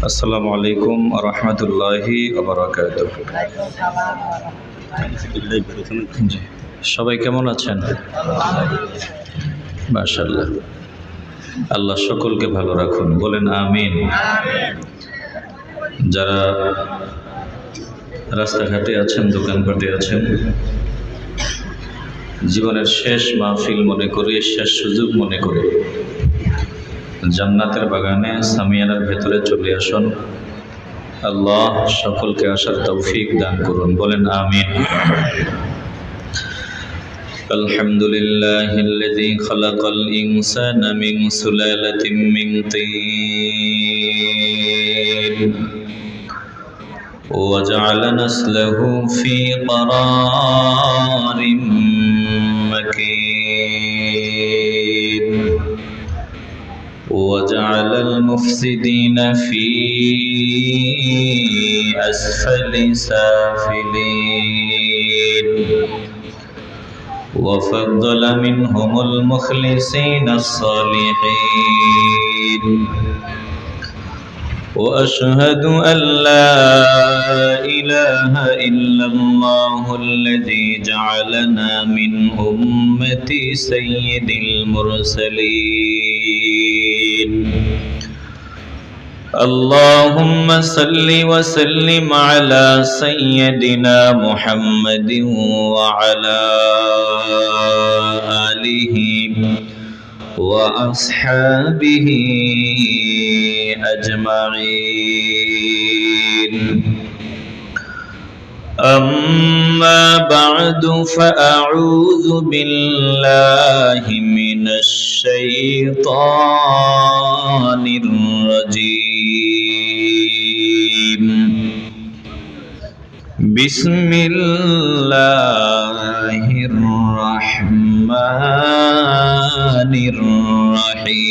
আসসালামু আলাইকুম ওয়া রাহমাতুল্লাহি ওয়া বারাকাতুহু। জি, সবাই কেমন আছেন? মাশাআল্লাহ। আল্লাহ সকলকে ভালো রাখুন, বলেন আমিন। যারা রাস্তাঘাটে আছেন, দোকানপাটে আছেন, জীবনের শেষ মাহফিল মনে করে, শেষ সুযোগ মনে করে জান্নাতের বাগানে সামিয়ানার ভেতরে চলে আসুন। আল্লাহ সকলকে আসার তৌফিক দান করুন, বলেন আমিন। আলহামদুলিল্লাহিল্লাযী খালাকাল ইনসানা মিন সুলালাতিন মিন তিন ওয়া জাআলা নাসলাহু ফী ক্বারারিম মাকিন وجعل المفسدين في أسفل سافلين وفضل منهم المخلصين الصالحين وأشهد أن لا إله إلا الله الذي جعلنا من أمة سيد المرسلين اللهم صل وسلم على سيدنا محمد وعلى آله وأصحابه أجمعين أما بعد فأعوذ بالله من الشيطان الرجيم بسم الله الرحمن الرحيم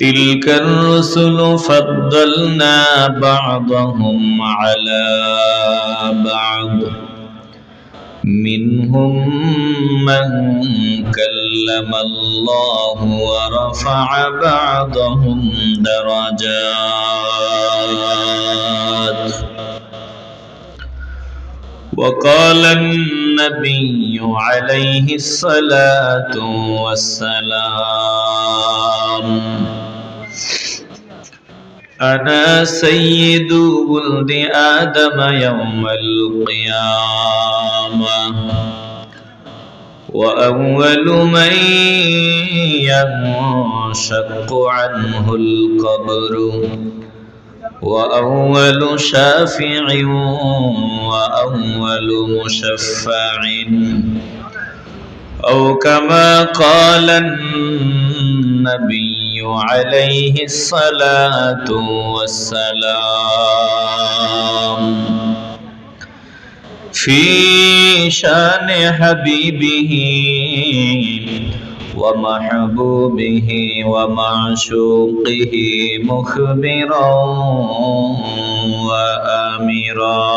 تلك الرسل فضلنا بعضهم على بعض منهم من كلم الله ورفع بعضهم درجات وقال النبي عليه الصلاة والسلام أنا سيد ولد آدم يوم القيامة وأول من ينشق عنه القبر وأول شافع وأول مشفع أو كما قال النبي عليه الصلاة والسلام في شان حبيبه ومحبوبه ومعشوقه مخبرا وآمرا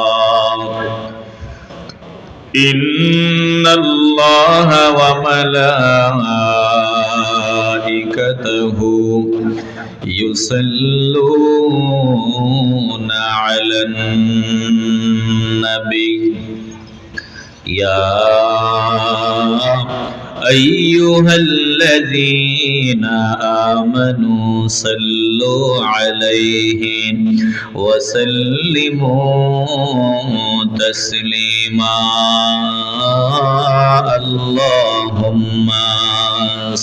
إن الله وملائكته يصلون على النبي يا أيها الذين آمنوا صلوا عليه وسلموا تسليما اللهم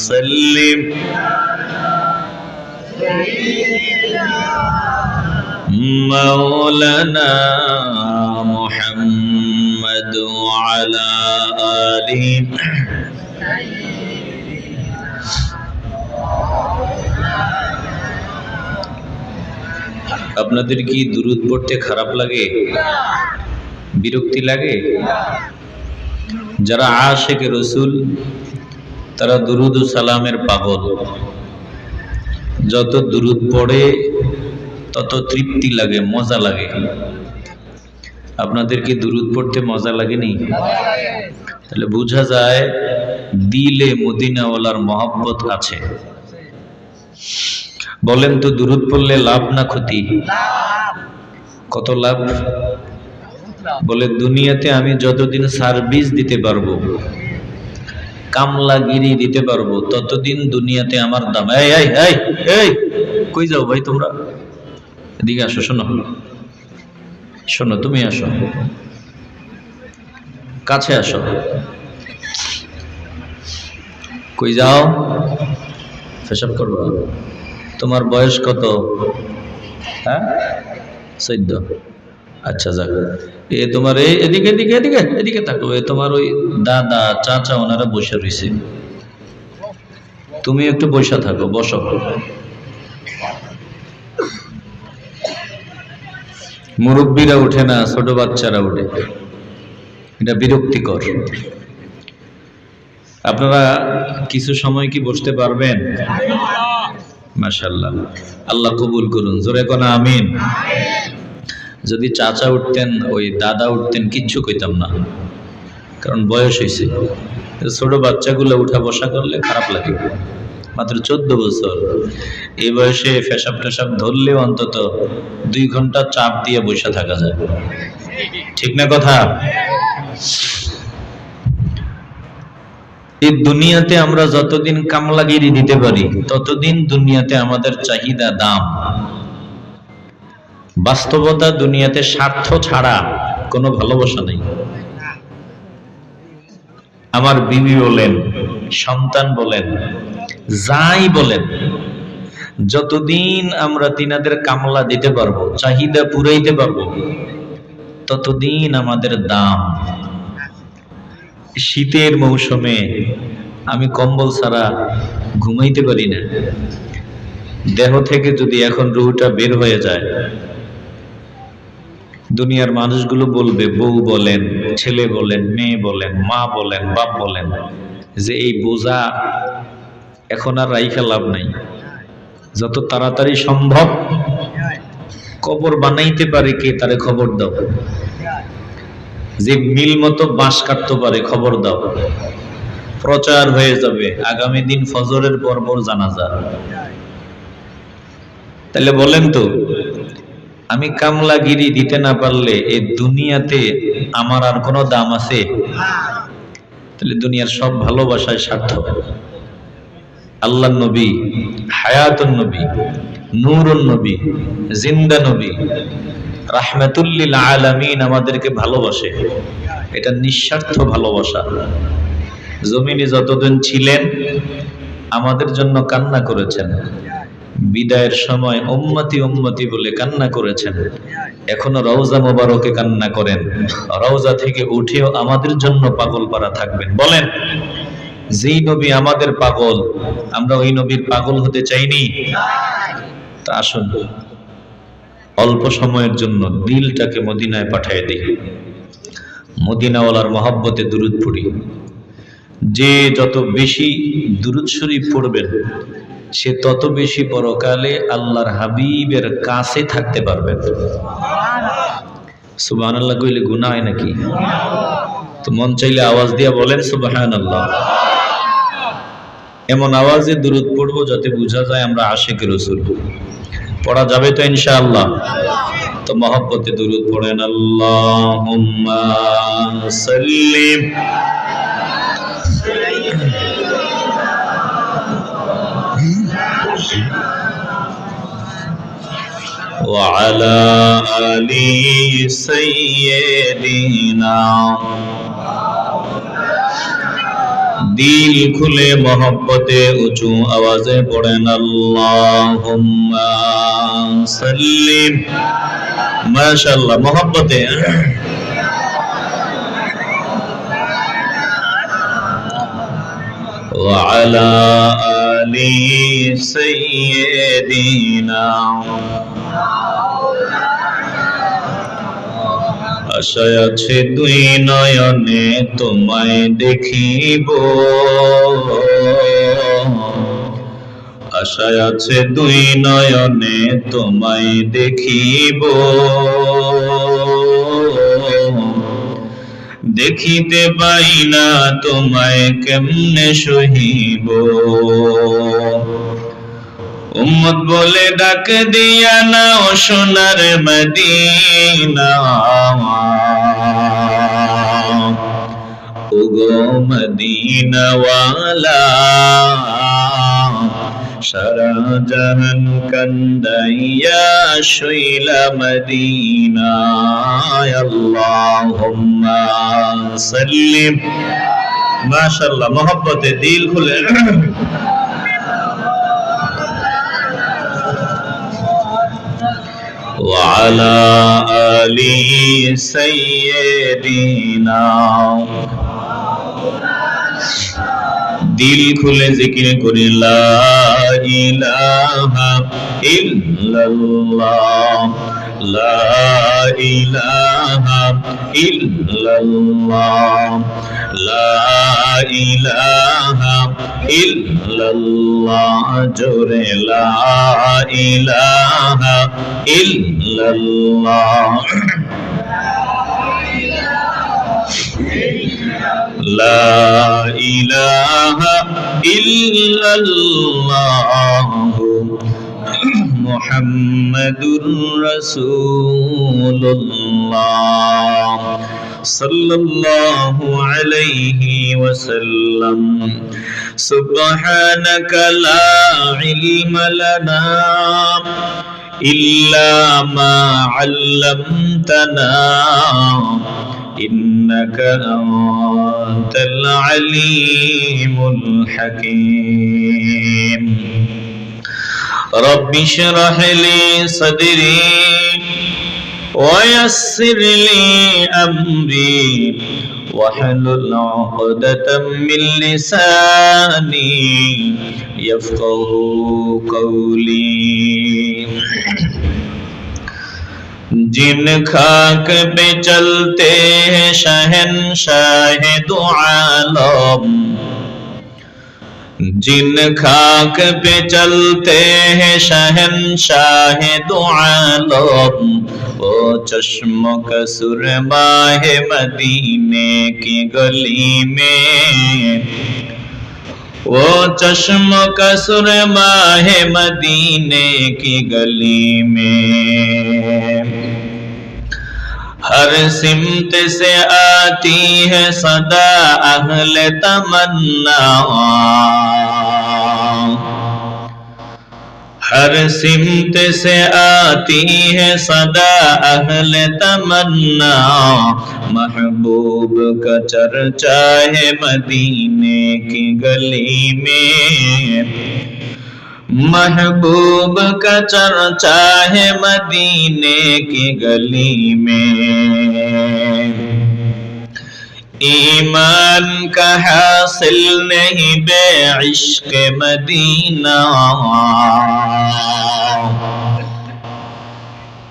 صل مولانا محمد وعلى آله আপনাদের কি দুরূদ পড়তে খারাপ লাগে, বিরক্তি লাগে? যারা আশিকে রাসূল তারা দুরূদ ও সালামের পাগল। যত দুরূদ পড়ে তত তৃপ্তি লাগে, মজা লাগে। আপনাদের কি দুরূদ পড়তে মজা লাগেনি? তাহলে বোঝা যায় দিলে মদিনাওয়ালার মহব্বত আছে? বলেন তো, দুরূদ পড়লে লাভ না ক্ষতি? কত লাভ? বলে দুনিয়াতে আমি যতদিন সার্ভিস দিতে পারবো, কামলাগিরি দিতে পারবো, ততদিন দুনিয়াতে আমার দাম। এই এই এই এই কই যাও ভাই তোমরা? এদিকে আসো, শোনো শোনো, তুমি আসো, কাছে আসো। কই যাও? পেশাব করবো? তোমার বয়স কত? হ্যাঁ, 14। আচ্ছা যাক, তোমার এদিকে এদিকে এদিকে এদিকে থাকো। তোমার ওই দাদা চাচা ওনারা বসে রয়েছে, তুমি একটু বসে থাকো, বসো। মুরব্বীরা উঠে না, ছোট বাচ্চারা উঠে, এটা বিরক্তিকর। আপনারা কিছু সময় কি বসতে পারবেন? মাশাআল্লাহ, আল্লাহ কবুল করুন, জোরে কোন আমিন। যদি চাচা উঠতেন, ওই দাদা উঠতেন, কিচ্ছু কইতাম না, কারণ বয়স হয়েছে। ছোট বাচ্চাগুলো উঠা বসা করলে খারাপ লাগে। মাত্র 14 বছর, এই বয়সে পেশাব টেশাব ধরলেও অন্তত 2 ঘন্টা চাপ দিয়ে বসে থাকা যায়, ঠিক না কথা? এই দুনিয়াতে আমরা যতদিন কামলাগিরি দিতে পারি, ততদিন দুনিয়াতে আমাদের চাহিদা দাম। বাস্তবতা, দুনিয়াতে স্বার্থ ছাড়া কোনো ভালোবাসা নেই। আমার বিবি বলেন, সন্তান বলেন, যাই বলেন, যতদিন আমরা তিনাদের কামলা দিতে পারবো, চাহিদা পুরাইতে পারবো, ততদিন আমাদের দাম। শীতের মৌসুমে আমি কম্বল ছাড়া ঘুমাইতে পারি না। দেহ থেকে যদি এখন রুহটা বের হয়ে যায়, দুনিয়ার মানুষগুলো বলবে, বউ বলেন, ছেলে বলেন, মেয়ে বলেন, মা বলেন, বাপ বলেন, যে এই বোঝা এখন আর রাইখা লাভ নাই, যত তাড়াতাড়ি সম্ভব কবর বানাইতে পারে কে, তারে খবর দাও। যে মিল মতো বাঁশ কাটতে পারে, খবর দাও। প্রচার হয়ে যাবে, আগামী দিন ফজরের পর জানাজা। তাহলে বলেন তো, আমি কামলাগিরি দিতে না পারলে এই দুনিয়াতে আমার আর কোনো দাম আছে? তাহলে দুনিয়ার সব ভালোবাসায় সার্থক। আল্লাহর নবী, হায়াতুন নবী, নূরুন নবী, জিন্দা নবী, রাহমাতুল লিল আলামিন আমাদেরকে ভালোবাসে। এটা নিঃস্বার্থ ভালোবাসা। জমিনে যতদিন ছিলেন আমাদের জন্য কান্না করেছেন, বিদায়ের সময় উম্মতি উম্মতি বলে কান্না করেছেন, এখনো রওজা মোবারকে কান্না করেন, রওজা থেকে উঠেও আমাদের জন্য পাগল পারা থাকবেন। বলেন, যেই নবী আমাদের পাগল, আমরা ওই নবীর পাগল হতে চাইনি? তা আসুন অল্প সময়ের জন্য দিলটাকে মদিনায় পাঠিয়ে দিই, মদিনাওয়ালার মহব্বতে দুরূদ পড়ি। যে যত বেশি দুরূদ শরীফ পড়বেন, সে তত বেশি পরকালে আল্লাহর হাবিবের কাছে থাকতে পারবেন। সুবহানাল্লাহ কইলে গুনাহ হয় নাকি? তো মন চাইলে আওয়াজ দিয়া বলেন সুবহানাল্লাহ। এমন আওয়াজে দুরূদ পড়বো যাতে বোঝা যায় আমরা আশিক রাসূল। পড়া যাবে তো ইনশাআল্লাহ? তো মহব্বতে দুরূদ পড়েন। আল্লাহুম্মা সাল্লি وعلى آل سيدنا। দিল খুলে মহব্বতে উঁচু আওয়াজে পড়েন আল্লাহুম্মা সাল্লি। মাশাআল্লাহ, মহব্বতে। وعلى آل سيدنا। আশায় আছে দুই নয়নে তোমায় দেখিব, আশায় আছে দুই নয়নে তোমায় দেখিব, দেখিতে পাই না তোমায় কেমনে সহিব। উম্মত বলে ডাক দিয়া নাও সোনার মদিনা, ওগো মদিনাওয়ালা, সারা জাহান কান্দাইয়া শুইলা মদিনায়। আল্লাহুম্মা সাল্লিম। মাশাআল্লাহ, মোহব্বতে দিল খুলে وعلى آل سيدنا। দিল খুলে জিকির করি লা ইলাহা ইল্লাল্লাহ, লা ইলাহা ইল্লাল্লাহ, লা ইলাহা ইল্লাল্লাহ, জোরে লা ইলাহা ইল্লাল্লাহ, লা ইলাহা ইল্লাল্লাহ মুহাম্মাদুর রাসূলুল্লাহ সাল্লাল্লাহু আলাইহি ওয়াসাল্লাম। সুবহানাকা লা ইলমা লানা ইল্লা মা আল্লামতানা ইন্নাকা আনতাল আলিমুল হাকীম। রব্বি ইশরাহ লি সাদরি ওয়া ইয়াসসির লি আমরি واحلل عقدة من لساني يفقهوا قولي। जिन खाक पे चलते हैं शहंशाह दो आलम, जिन खाक पे चलते हैं शहंशाह दो आलम, वो चश्मों का सुरमा है मदीने की गली में, वो चश्मों का सुरमा है मदीने की गली में। हर सिमत से आती है सदा अहले तमन्ना, हर सिमत से आती है सदा अहले तमन्ना, महबूब का चर्चा है मदीने की गली में, महबूब का चर्चा है मदीने की गली में। ईमान का हासिल नहीं बे-इश्क़ मदीना,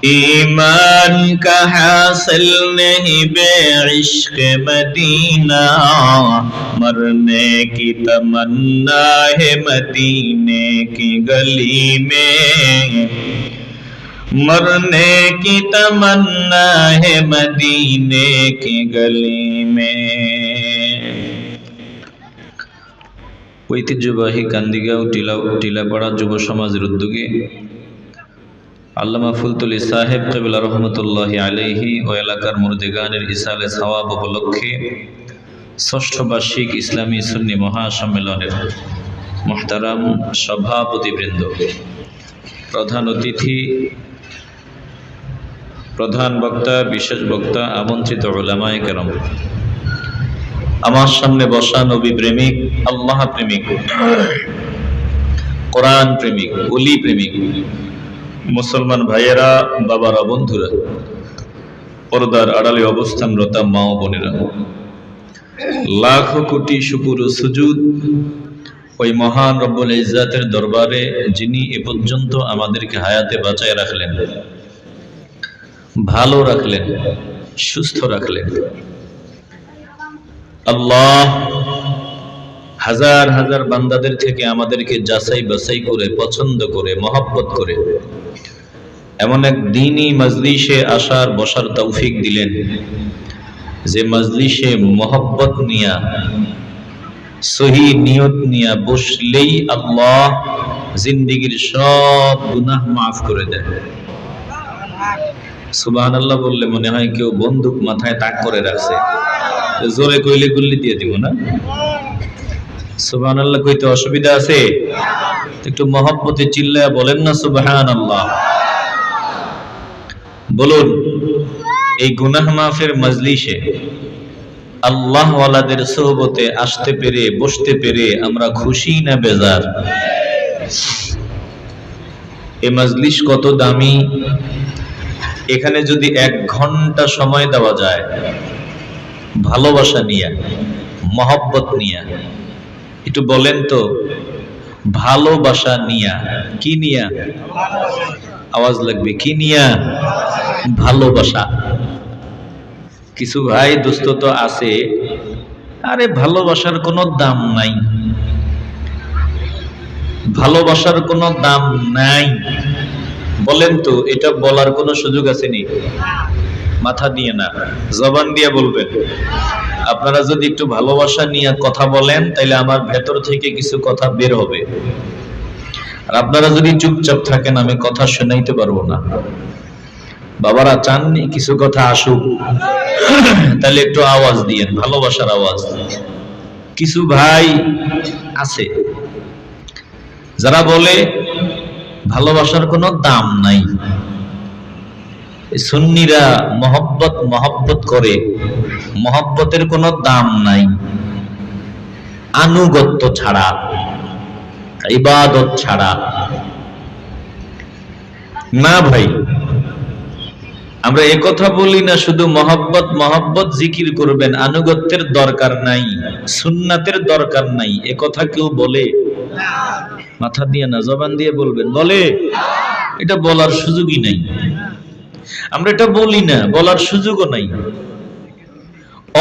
ईमान का हासिल नहीं बे-इश्क़ मदीना, मरने की तमन्ना है मदीने की गली में, मरने की तमन्ना है मदीने की गली में। ঐতিহ্যবাহী কান্দিগাঁও টিলাপাড়া যুব সমাজের উদ্যোগে আল্লামা ফুলতুলি সাহেব কিবলা রহমতুল্লাহি আলাইহি ও এলাকার মুর্দিগানের ইসালে সওয়াব উপলক্ষে ষষ্ঠ বার্ষিক ইসলামী সুন্নি মহাসম্মেলনের মুহতারাম সভাপতিবৃন্দ, প্রধান অতিথি, প্রধান বক্তা, বিশেষ বক্তা, আমন্ত্রিত উলামায়ে কেরাম, আমার সামনে বসা নবী প্রেমিক, আল্লাহ প্রেমিক, কোরআন প্রেমিক, ওলি প্রেমিক মুসলমান ভাইয়েরা, বাবারা, বন্ধুরা, পর্দার আড়ালে অবস্থানরত মা ও বোনেরা, লাখো কোটি শুকর ও সুজুদ ওই মহান রব্বুল ইজ্জাতের দরবারে যিনি এ পর্যন্ত আমাদেরকে হায়াতে বাঁচায় রাখলেন, ভালো রাখলেন, সুস্থ রাখলেন। আল্লাহ হাজার হাজার বান্দাদের থেকে আমাদেরকে যাচাই বাছাই করে, পছন্দ করে, মহব্বত করে এমন এক দ্বীনি মজলিসে আসার বসার তৌফিক দিলেন। যে মজলিসে মোহব্বত নিয়া সহি নিয়ত নিয়া বসলেই আল্লাহ জিন্দেগীর সব গুনাহ মাফ করে দেয়। সুবহানাল্লাহ বললে মনে হয় কেউ বন্দুক মাথায় তাক করে রাখছে, জোরে কইলে গুল্লি দিয়ে দিব না। সুবহানাল্লাহ কইতে অসুবিধা আছে? একটু মহব্বতে চিল্লায়া বলেন না সুবহানাল্লাহ। বলুন, এই গুনাহ মাফের মজলিসে আল্লাহ ওয়ালাদের সোহবতে আসতে পেরে বসতে পেরে আমরা খুশি না বেজার? এই মজলিস কত দামি। এখানে যদি 1 ঘন্টা সময় দেওয়া যায় ভালোবাসা নিয়ে, মহব্বত নিয়ে, একটু বলেন তো ভালোবাসা নিয়া, কি নিয়া? আওয়াজ লাগবে, কি নিয়া? ভালোবাসা। কিছু ভাই দোস্ত তো আছে, আরে ভালোবাসার কোনো দাম নাই, ভালোবাসার কোনো দাম নাই। বলেন তো এটা বলার কোনো সুযোগ আছে নি? মাথা দিয়ে না, জবান দিয়ে বলবেন। আপনারা যদি একটু ভালোবাসা নিয়ে কথা বলেন তাহলে আমার ভেতর থেকে কিছু কথা বের হবে, আর আপনারা যদি চুপচাপ থাকেন আমি কথা শোনাইতে পারবো না। বাবারা চাননি কিছু কথা আসুক? তাহলে একটু আওয়াজ দিয়েন, ভালোবাসার আওয়াজ। কিছু ভাই আছে যারা বলে ভালোবাসার কোনো দাম নাই। সুন্নিরা মহব্বত করে, মহব্বতের কোনো দাম নাই আনুগত্য ছাড়া, ইবাদত ছাড়া। না ভাই, আমরা একথা বলি না শুধু মহব্বত জিকির করবেন, আনুগত্যের দরকার নাই, সুন্নাতের দরকার নাই, একথা কেউ বলে? মাথা দিয়ে না, জবান দিয়ে বলবেন। বলে? এটা বলার সুযোগই নাই। আমরা এটা বলি না, বলার সুযোগও নাই।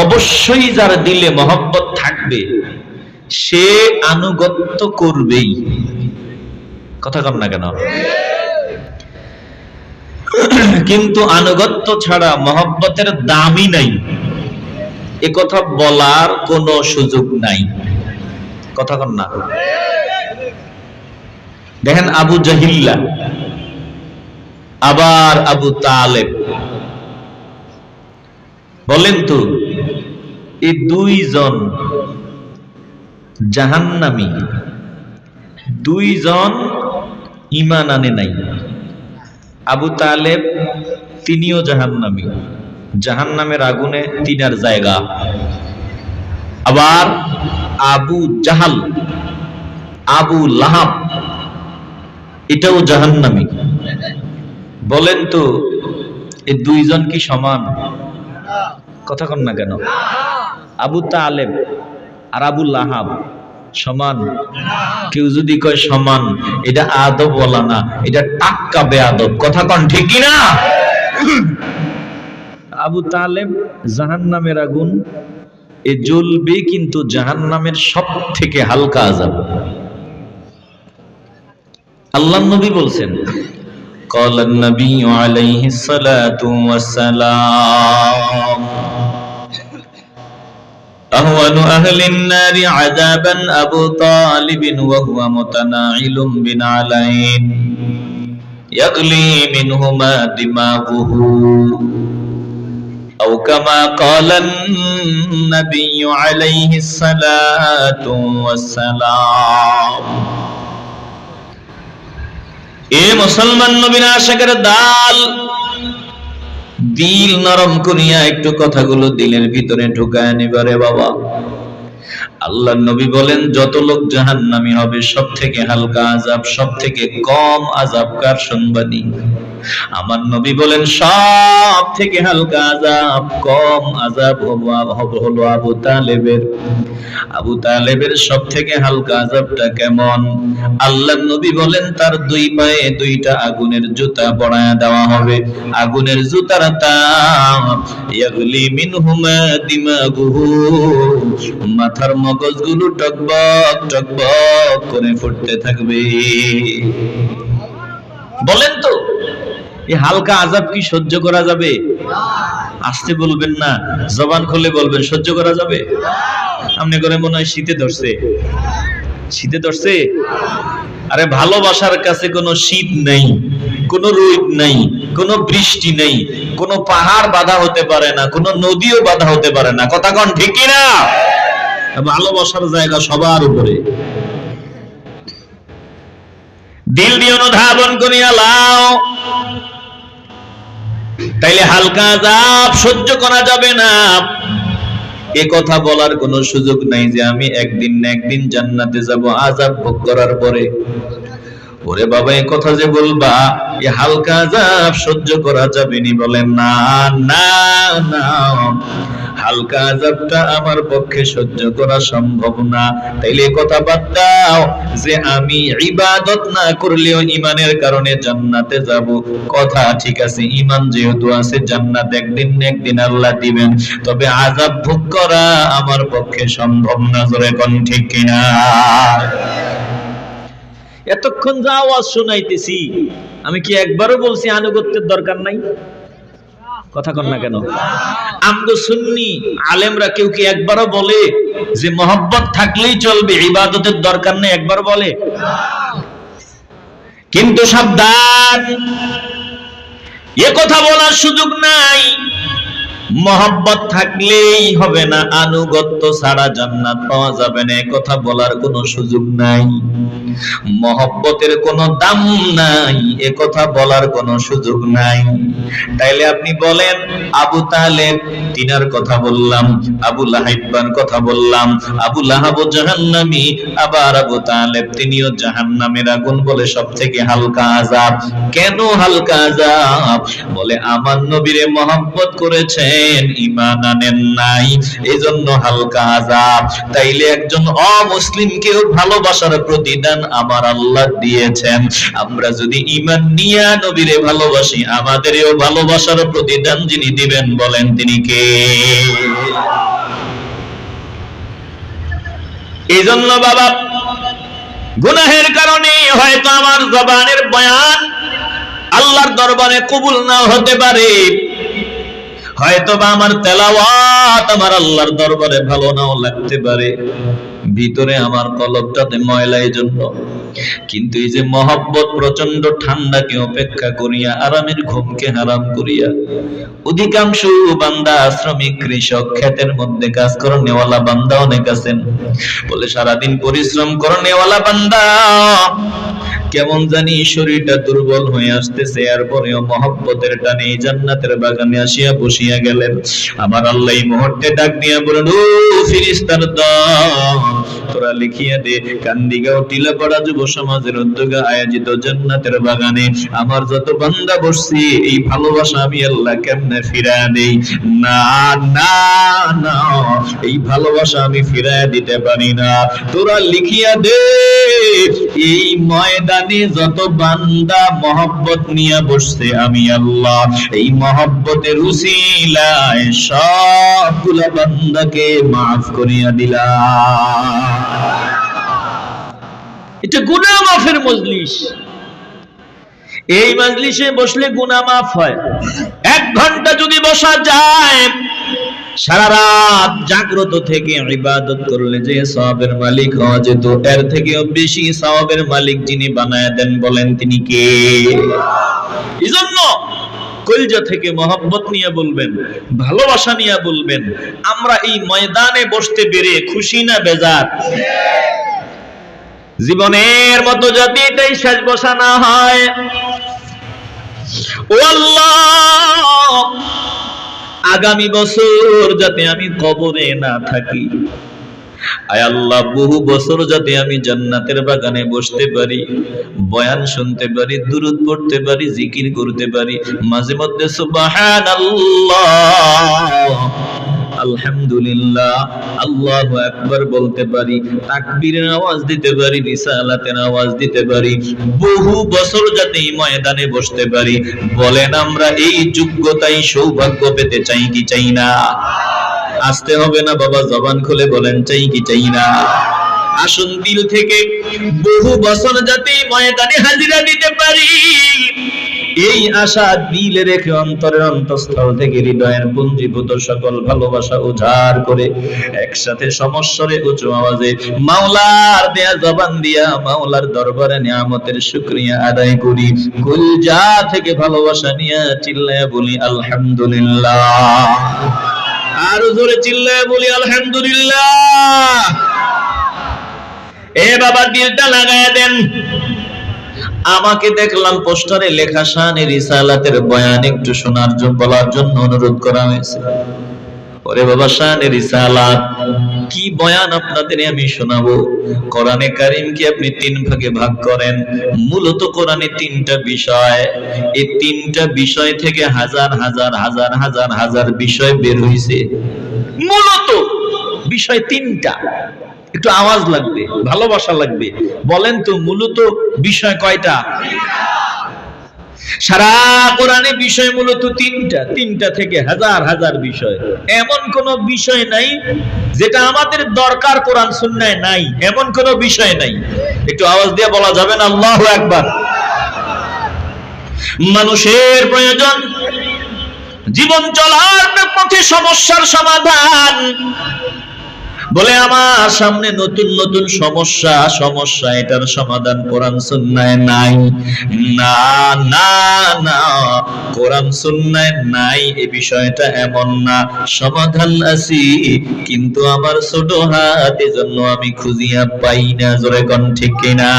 অবশ্যই যার দিলে মহব্বত থাকবে সে আনুগত্য করবেই। কথা কম না কেন? কিন্তু আনুগত্য ছাড়া মহব্বতের দামই নাই, এ কথা বলার কোনো সুযোগ নাই। কথা কন না? দেখেন আবু জাহিল্লা আবার আবু তালেব, বলেন তো এই দুইজন জাহান্নামী, দুইজন ঈমান আনে নাই। আবু তালেব তিনিও জাহান্নামী, জাহান্নামের আগুনে তিনার জায়গা। আবার আবু জাহাল, আবু লাহাব, এটাও জাহান্নামী। বলেন তো এই দুইজন কি সমান? কথা কন না কেন? আবু তালেব আর আবু লাহাব সমান? কেউ যদি কয় সমান, এটা আদব বলা না, এটা টাক্কা বেয়াদব। কথা কন ঠিক কি না? আবু তালেব জাহান্নামের আগুন এ জ্বলবে, কিন্তু জাহান্নামের সব থেকে হালকা আযাব। আল্লাহর নবী বলছেন, ক্বালান নবী আলাইহিস সালাতু ওয়াস সালাম আহওয়ানু আহলিন নারি আযাবান আবু তালিব ওয়া হুয়া মুতানাইলুম বিনালাইন ইয়াগলি মিনহুমা দিমাগুহু আও কামা ক্বালান নবী আলাইহিস সালাতু ওয়াস সালাম। এ মুসলমান নবীর আশিকের দাল, দিল নরম করিয়া একটু কথাগুলো দিলের ভিতরে ঢুকায় নিবারে বাবা। আল্লাহর নবী বলেন যত লোক জাহান্নামী হবে সব থেকে হালকা আযাব, সব থেকে কম আযাব কার শুনবানি? আমার নবী বলেন সব থেকে হালকা আযাব, কম আযাব হলো আবু তালেবের। আবু তালেবের সব থেকে হালকা আযাবটা কেমন? আল্লাহর নবী বলেন তার দুই পায়ে দুইটা আগুনের জুতা পরায়া দেওয়া হবে, আগুনের জুতার তাপ ইয়াগলি মিনহুমা দিমাগুহু, মাথার মগজগুলো টকবক টকবক করে ফুটতে থাকবে। বলেন তো এই হালকা আযাব কি সহ্য করা যাবে? আসতে বলবেন না, জবান খুলে বলবেন সহ্য করা যাবে? আপনি করে মনে হয় শীতে ধরছে, শীতে ধরছে। আরে ভালোবাসার কাছে কোনো শীত নেই, কোনো রোদ নেই, কোনো বৃষ্টি নেই, কোনো পাহাড় বাধা হতে পারে না, কোনো নদীও বাধা হতে পারে না। কথা কোন ঠিক কি না? ভালোবাসার জায়গা সবার উপরে। দিল দিয়ে অনুধাবন করিয়া লাও, তাইলে হালকা আযাব সহ্য করা যাবে না। এ কথা বলার কোনো সুযোগ নাই যে আমি একদিন না একদিন জান্নাতে যাব আযাব ভোগ করার পরে। ওরে বাবা, এই কথা যে বলবা এ হালকা আযাব সহ্য করা যাবে নি, বলেন না না না, হালকা আযাবটা আমার পক্ষে সহ্য করা সম্ভব না। তাইলে কথা বাদ দাও যে আমি ইবাদত না করলেও ঈমানের কারণে জান্নাতে যাব। কথা ঠিক আছে, ঈমান যেহেতু আছে জান্নাত একদিন না একদিন আল্লাহ দিবেন, তবে আযাব ভোগ করা আমার পক্ষে সম্ভব না। জোরে কোন ঠিক কিনা? এতক্ষণ যা আওয়াজ শোনাইতেছি আমি কি একবারও বলছি আনুগত্যের দরকার নাই? কথা কন না কেন? আমগো সুন্নি আলেমরা কেউ কি একবারও বলে যে মহব্বত থাকলেই চলবে, ইবাদতের দরকার নেই? একবার বলে? কিন্তু সাবধান, এ কথা বলার সুযোগ নাই। মহব্বত থাকলেই হবে না, আনুগত্য ছাড়া জান্নাত পাওয়া যাবে না, কথা বলার কোনো সুযোগ নাই। মহব্বতের কোনো দাম নাই, এ কথা বলার কোনো সুযোগ নাই। তাইলে আপনি বলেন আবু তালেব তিনার কথা বললাম, আবু লাহাবের কথা বললাম, আবু লাহাব জাহান্নামী, আবার আবু তালেব তিনিও জাহান্নামের আগুন, বলে সব থেকে হালকা আযাব। কেন হালকা আযাব? বলে আমার নবীরে মহব্বত করেছেন, ঈমান আনেন নাই, এজন্য হালকা আযাব। তাইলে একজন অমুসলিমকেও ভালোবাসার প্রতিদান আমার আল্লাহ দিয়েছেন। আমরা যদি ঈমান নিয়ে নবীরে ভালোবাসি, আমাদেরও ভালোবাসার প্রতিদান যিনি দিবেন, বলেন তিনি কে? এজন্য বাবা, গুনাহের কারণে হয়তো আমার জবানের বয়ান আল্লাহর দরবারে কবুল নাও হতে পারে, হয়তো বা আমার তেলাওয়াত আমার আল্লাহর দরবারে ভালো নাও লাগতে পারে, ভিতরে আমার কলবটাতে ময়লা। এজন্য কিন্তু এই যে মহব্বত প্রচন্ড ঠান্ডাকে উপেক্ষা করিয়া, আরামের ঘুমকে হারাম করিয়া, অধিকাংশ বান্দা শ্রমিক, কৃষক, ক্ষেতের মধ্যে কাজ করনেওয়ালা বান্দা অনেক আছেন, বলে সারাদিন পরিশ্রম করনেওয়ালা বান্দা কেমন জানি শরীরটা দুর্বল হয়ে আসতেছে, এরপরেও মহব্বতের টানে জান্নাতের বাগানে আসিয়া বসিয়া গেলেন। আমার আল্লাহ এই মুহূর্তে ডাক দিয়া বলেন, ও ফেরেশতার দল, তোরা লিখিয়া দে কান্দিগাঁও টিলাপাড়া যুব সমাজের উদ্যোগে আয়োজিত জান্নাতের বাগানে আমার যত বান্দা বসছি, এই ভালোবাসা আমি আল্লাহ কেমনে ফিরায়া দেই? না না না, এই ভালোবাসা আমি ফিরায়া দিতে পারি না। তোরা লিখিয়া দে এই ময়দানে যত বান্দা মহব্বত নিয়ে বসছে, আমি আল্লাহ এই মহব্বতের উসিলায় সবগুলা বান্দাকে মাফ করিয়া দিলাম। এটা গুনাহ মাফের মজলিস। এই মজলিসে বসলে গুনাহ মাফ হয়। 1 ঘন্টা যদি বসা যায়, সারা রাত জাগ্রত থেকে ইবাদত করলে যে সওয়াবের মালিক হওয়া যেত, এর থেকেও বেশি সওয়াবের মালিক যিনি বানায় দেন, বলেন তিনি কে? এজন্য কলজা থেকে মহব্বত নিয়ে বলবেন, ভালোবাসা নিয়ে বলবেন। আমরা এই ময়দানে বসতে পেরে খুশি না বেজার? জীবনের মতো যদি এটাই শেষ বসা না হয়, ও আল্লাহ, আগামী বছর যাতে আমি কবরে না থাকি, আয় আল্লাহ, বহু বছর যাতে আমি জান্নাতের বাগানে বসতে পারি, বয়ান শুনতে পারি, দুরূদ পড়তে পারি, জিকির করতে পারি, মাঝে মধ্যে সুবহানাল্লাহ, আলহামদুলিল্লাহ, আল্লাহু আকবার বলতে পারি, তাকবীরের আওয়াজ দিতে পারি, রিসালাতের আওয়াজ দিতে পারি, বহু বছর যাতে এই ময়দানে বসতে পারি। বলেন আমরা এই যোগ্যতাই সৌভাগ্য পেতে চাই কি চাই না? আসতে হবে না বাবা, জবান খুলে বলেন চাই কি চাই না? আসুন দিল থেকে বহু বছর যাতে ময়দানে হাজিরা দিতে পারি, এই আশা দিলে রেখে অন্তরের অন্তঃস্থল থেকে হৃদয়ের পুঞ্জীভূত সকল ভালোবাসা উজাড় করে একসাথে সমস্বরে উঁচু আওয়াজে মাওলার দেয়া জবান দিয়া মাওলার দরবারে নিয়ামতের শুকরিয়া আদায় করি। কুলজা থেকে ভালোবাসা নিয়ে চিল্লায়া বলি আলহামদুলিল্লাহ। আরো জোরে চিল্লায়া বলি আলহামদুলিল্লাহ। এ বাবা দিলটা লাগায়া দেন। আমাকে দেখলাম পোস্টারে লেখা শানে রিসালাতের বয়ান একটু শোনার জন্য বলার জন্য অনুরোধ করা হয়েছে। ওরে বাবা শানে রিসালাত কি বয়ান আপনাদের আমি শোনাবো। কোরআনে কারীমকে আপনি তিন ভাগে ভাগ করেন। মূলত কোরআনে তিনটা বিষয়, এই তিনটা বিষয় থেকে হাজার হাজার হাজার হাজার হাজার বিষয় বের হইছে। মূলত বিষয় তিনটা। একটু আওয়াজ লাগবে, ভালোবাসা লাগবে। বলেন তো মূলত বিষয় কয়টা? সারা কোরআনে বিষয় মূলত তিনটা। তিনটা থেকে হাজার হাজার বিষয়। এমন কোন বিষয় নাই যেটা আমাদের দরকার কোরআন সুন্নায় নাই, এমন কোন বিষয় নাই। একটু আওয়াজ দিয়ে বলা যাবে না আল্লাহু আকবার? মানুষের প্রয়োজন জীবন চলার পথে সমস্যার সমাধান। বলে আমার সামনে নতুন নতুন সমস্যা, এটার সমাধান কোরআন সুন্নায় নাই। না না না, কোরআন সুন্নায় নাই এই বিষয়টা এমন না। সমাধান আছে, কিন্তু আমার ছোট হাত, এজন্য আমি খুঁজিয়া পাই না। জোরে কোন ঠিক কিনা?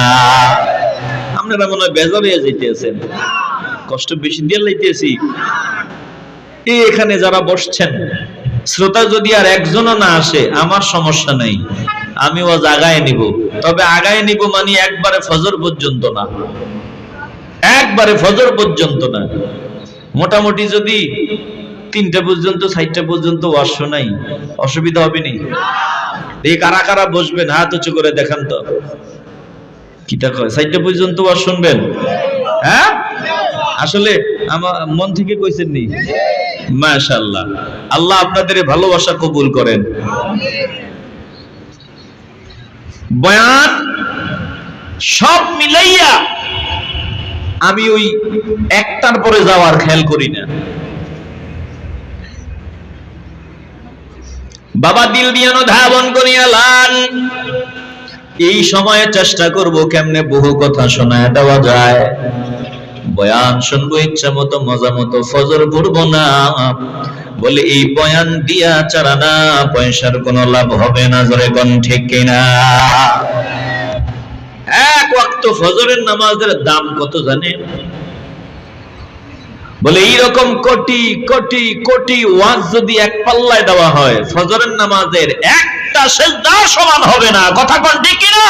আপনারা মনে হয় বেজার হয়ে যাইতেছেন, কষ্ট বেশি দিয়ে লাইতেছি। এখানে যারা বসছেন শ্রোতা যদি আর একজনও না আসে আমার সমস্যা নাই, আমি ও আগায় নিব। তবে আগায় নিব মানে একবারে ফজর পর্যন্ত না, একবারে ফজর পর্যন্ত না। মোটামুটি যদি 3টা পর্যন্ত 4টা পর্যন্ত ওয়াজ শোনাই অসুবিধা হবে নি? এই কারা কারা বসবেন হাত উঁচু করে দেখান তো। কিটা কয় 4টা পর্যন্ত ওয়াজ শুনবেন? হ্যাঁ, আসলে আমার মন থেকে কইছেন নি? মাশাআল্লাহ, আল্লাহ আপনাদের ভালোবাসা কবুল করেন। বয়ান সব মিলাইয়া আমি ওই একটার পরে যাওয়ার খেয়াল করি না। বাবা দিল দিয়ানো ধাবন করিয়া লান। এই সময়ে চেষ্টা করব কেমনে বহু কথা শোনায় দেওয়া যায়। বয়ান শুনবো ইচ্ছা মতো মজা মতো, ফজর পড়বো না। বলে এই বয়ান দিয়া চারানা পয়সার কোনো লাভ হবে না। জোরে কোন ঠিক কিনা? এক ওয়াক্ত ফজরের নামাজের দাম কত জানেন? বলে এইরকম কোটি কোটি কোটি ওয়াজ যদি এক পাল্লায় দেওয়া হয়, ফজরের নামাজের একটা সিজদা সমান হবে না। কথা কোন ঠিক কিনা?